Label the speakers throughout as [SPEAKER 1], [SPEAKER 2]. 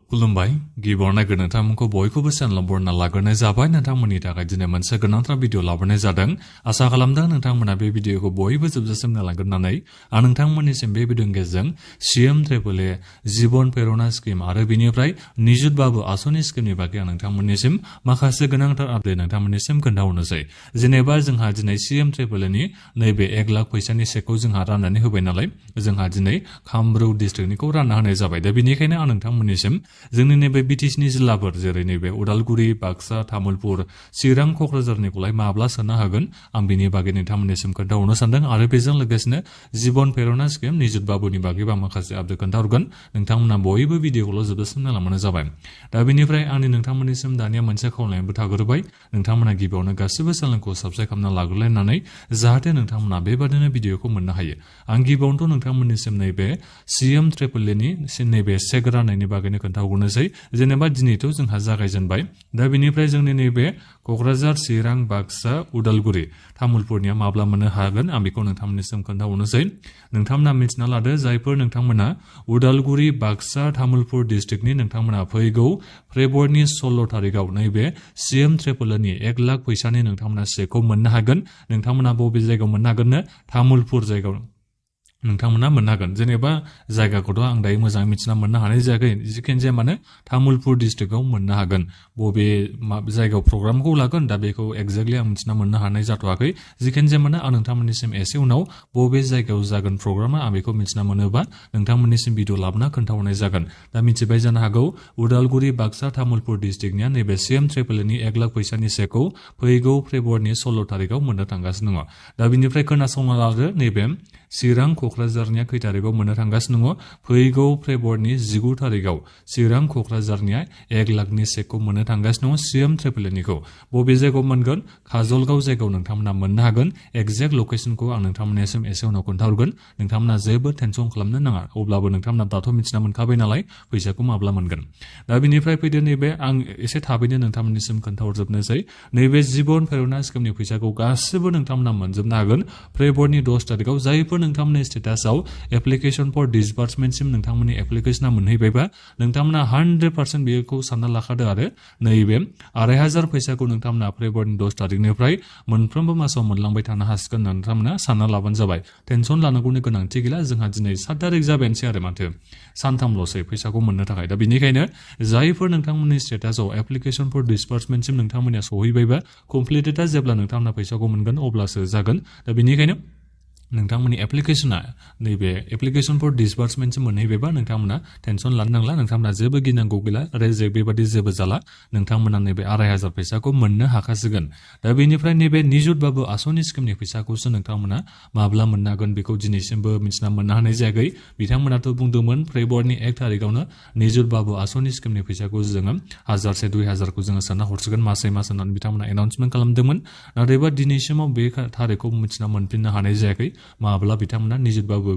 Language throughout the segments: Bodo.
[SPEAKER 1] खुलुमबाय गिबियावनो नोंथांमोनखौ बयखौबो चेनेलाव बरायना लाग्रोनाय जाबाय नोंथांमोननि थाखाय दिनै मोनसे गोनांथार भिडिअ लाबोनाय जादों आसा खालामदों नोंथांमोना बे भिडिअखौ बयबो जोबजासिम नायलांगोननानै आं नोंथांमोननिसिम बे भिडिअनि गेजेरजों CMAAA जिबन प्रेरणा स्किम आरो बेनिफ्राय निजुत बाबु आसनि स्किमनि बागै आं नोंथांमोननिसिम माखासे गोनांथार आपडेट नोंथांमोननिसिम खोन्थाहरनोसै जेनेबा जोंहा दिनै CMAAA नि नैबे 1 लाख फैसानि चेकखौ जोंहा राननानै होबाय नालाय जोंहा दिनै कामरुप डिस्ट्रिक्टनिखौ रानना होनाय जाबाय दा बेनिखायनो आं नोंथांमोननिसिम जोंनि नैबे बिटिसिनि जिल्लाफोर जेरै नैबे उदालगुरि बाक्सा तामुलपुर चिरां क'क्राझारनिखौलाय माब्ला सोना होगोन आं बिनि बागै नोंथांमोननिसिम खोन्थाहरनो सानदों आरो बेजों लोगोसेनो जिबन प्रेरणा स्किम निजुत बाबुनि बागैबो आं माखासे आपडेट खोन्थाहरगोन नोंथांमोना बयबो भिडिअखौल' जोबजासिम नायलांबानो जाबाय दा बेनिफ्राय आंनि नोंथांमोननिसिम दानिया मोनसे खावलायनायबो थाग्रोबाय नोंथांमोना गिबियावनो गासिबो चेनेलखौ साबस्क्राइब खालामना लाग्रोलायनानै जाहाथे नोंथांमोना बेबादिनो भिडिअखौ मोननो हायो आं गिबियावनोथ' नोंथांमोननिसिम नैबे CMAAA नि नैबे चेक राननायनि बागैनो खोन्थाहरनोसै जेनेबा दिनैथ' जोंहा जागायजेनबाय दा बेनिफ्राय जोंनि नैबे क'क्राझार चिरां बाक्सा उदालगुरि तामुलपुरनिया माब्ला मोननो हागोन आं बेखौ नोंथांमोननिसिम खोन्थाहरनोसै नोंथांमोना मिथिना लादो जायफोर नोंथांमोना उदालगुरि बाक्सा तामुलपुर डिस्ट्रिक्टनि नोंथांमोना फैगौ फेब्रुवारिनि 16 तारिखआव नैबे CMAAA नि 1 लाख फैसानि नोंथांमोना चेकखौ मोननो हागोन नोंथांमोना बबे जायगायाव मोननो हागोननो तामुलपुर जायगायाव नोंथांमोना मोननो हागोन जेनेबा जायगाखौथ' आं दायो मोजाङै मिथिना मोननो हानाय जायाखै जिखिनि जाया मानो तामुलपुर डिस्ट्रिक्टआव मोननो हागोन बबे जायगायाव प्रग्रामखौ लागोन दा बेखौ एक्जेक्टलि आं मिथिना मोननो हानाय जाथ'वाखै जिखिनि जाया मानो आं नोंथांमोननिसिम एसे उनाव बबे जायगायाव जागोन प्रग्रामा आं बेखौ मिथिना मोनोबा नोंथांमोननिसिम भिडिअ लाबोना खोन्थाहरनाय जागोन दा मिथिबाय जानो हागौ उदालगुरि बाक्सा तामुलपुर डिस्ट्रिक्टनिया नैबे CMAAA नि 1 लाख फैसानि चेकखौ फैगौ फेब्रुवारिनि 16 तारिखआव मोननो थांगासिनो दङ दा बिनिफ्राय खोनासंना लादो नैबे चिरां क'क्राझारनिया खै तारिखआव मोननो थांगासिनो दङ फैगौ फेब्रुवारिनि 19 तारिखआव चिरां क'क्राझारनिया 1 लाखनि चेकखौ मोननो थांगासिनो दङ CMAAA निखौ बबे जायगायाव मोनगोन काजलगाव जायगायाव नोंथांमोना मोननो हागोन एक्जेक्ट लकेसनखौ आं नोंथांमोननिसिम एसे उनाव खोन्थाहरगोन नोंथांमोना जेबो टेनसन खालामनो नाङा अब्लाबो नोंथांमोना दाथ' मिथिना मोनखाबाय नालाय फैसाखौ माब्ला मोनगोन दा बिनिफ्राय फैदो नैबे आं एसे थाबैनो नोंथांमोननिसिम खोन्थाहरजोबनोसै नैबे जिबन प्रेरणा स्किमनि फैसाखौ गासिबो नोंथांमोना मोनजोबनो हागोन फेब्रुवारिनि 10 तारिखआव जायफोर नोंथांमोननि स्टेटासआव एप्लिकेशन फर डिसबार्समेन्टसिम नोंथांमोननि एप्लिकेशना मोनहैबायबा नोंथांमोना 100% बेखौ सानना लाखादो आरो नैबे 2500 फैसाखौ नोंथांमोना फेब्रुवारिनि 10 तारिखनिफ्राय मोनफ्रोमबो मासाव मोनलांबाय थानो हासिगोन नोंथांमोना सानना लाबानो जाबाय टेनसन लानांगौनि गोनांथि गैला जोंहा दिनै 7 तारिख जाबायनोसै आरो माथो सानथामल'सै फैसाखौ मोननो थाखाय दा बेनिखायनो जायफोर नोंथांमोननि स्टेटासआव एप्लिकेशन फर डिसबार्समेन्टसिम नोंथांमोननिया सहैबायबा कमप्लिटेडा जेब्ला नोंथांमोना फैसाखौ मोनगोन अब्लासो जागोन दा बेनिखायनो नोंथांमोननि एप्लिकेशना नैबे एप्लिकेशन फर डिसबार्समेन्टसिम मोनहैबायबा नोंथांमोना टेनसन लानो नांला नोंथांमोना जेबो गिनांगौ गैला रेजेक्ट बेबादि जेबो जाला नोंथांमोना नैबे 2500 फैसाखौ मोननो हाखासिगोन दा बेनिफ्राय नैबे निजुत बाबु आसनि स्किमनि फैसाखौसो नोंथांमोना माब्ला मोननो हागोन बेखौ दिनैसिमबो मिथिना मोननो हानाय जायाखै बिथांमोनाथ' बुंदोंमोन फेब्रुवारिनि 1 तारिखआवनो निजुत बाबु आसनि स्किमनि फैसाखौ जोङो 1000 2000खौ जोङो सोना हरसिगोन मासै मास होननानै बिथांमोना एनाउन्समेन्ट खालामदोंमोन नाथायबा दिनैसिमाव बे थारिखखौ मिथिना मोनफिननो हानाय जायाखै माब्ला बिथांमोना निजुत बाबु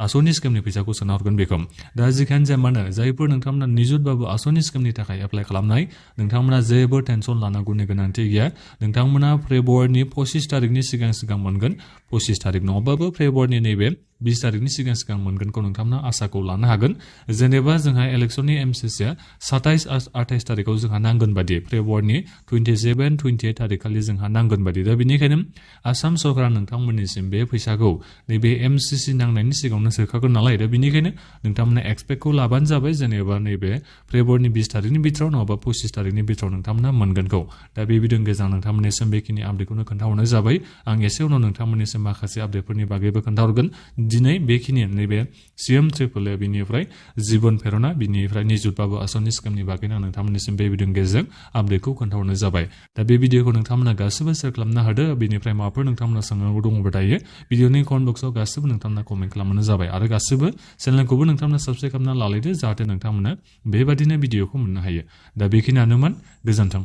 [SPEAKER 1] आसनि स्किमनि फैसाखौ सोना हरगोन बेखौ दा जिखियानो जाया मानो जायफोर नोंथांमोना निजुत बाबु आसनि स्किमनि थाखाय एप्लाइ खालामनाय नोंथांमोना जेबो टेनसन लानांगौनि गोनांथि गैया नोंथांमोना फेब्रुवारिनि 25 तारिखनि सिगां मोनगोन 25 तारिख नङाबाबो फेब्रुवारिनि नैबे 20 तारिखनि सिगां मोनगोनखौ नोंथांमोना आसाखौ लानो हागोन जेनेबा जोंहा इलेक्सननि MCCआ 27-28 तारिखआव जोंहा नांगोन बादि फेब्रुवारिनि 27-28 तारिख खालि जोंहा नांगोन बादि दा बेनिखायनो आसाम सरकारा नोंथांमोननिसिम बे फैसाखौ नैबे MCC नांनायनि सिगाङावनो सोखागोन नालाय दा बेनिखायनो नोंथांमोना एक्सपेक्टखौ लाबानो जाबाय जेनेबा नैबे फेब्रुवारिनि 20 तारिखनि बिथोराव नङाबा 25 तारिखनि बिथोराव नोंथांमोना मोनगोनखौ दा बे भिडिअनि गेजेरजों नोंथांमोननिसिम बेखिनि आपडेटखौनो खोन्थाहरनाय जाबाय आं एसे उनाव नोंथांमोननिसिम माखासे आपडेटफोरनि बागैबो खोन्थाहरगोन दिनै बेखिनि नैबे CMAAA बिनिफ्राय जिबन प्रेरणा बिनिफ्राय निजुत बाबु आसनि स्किमनि बागैनो आं नोंथांमोननिसिम बे भिडिअनि गेजेरजों आपडेटखौ खोन्थाहरनाय जाबाय दा बे भिडिअखौ नोंथांमोना गासिबो शेयार खालामनो हादो बेनिफ्राय माबाफोर नोंथांमोना सोंनांगौ दङबा दायो भिडिअनि कमेन्ट बक्सआव गासिबो नोंथांमोना कमेन्ट खालामनो जाबाय आरो गासिबो चेनेलखौबो नोंथांमोना साबस्क्राइब खालामना लालायदो जाहाथे नोंथांमोना बेबादिनो भिडिअखौ मोननो हायो दा बेखिनियानोमोन गोजोन्थों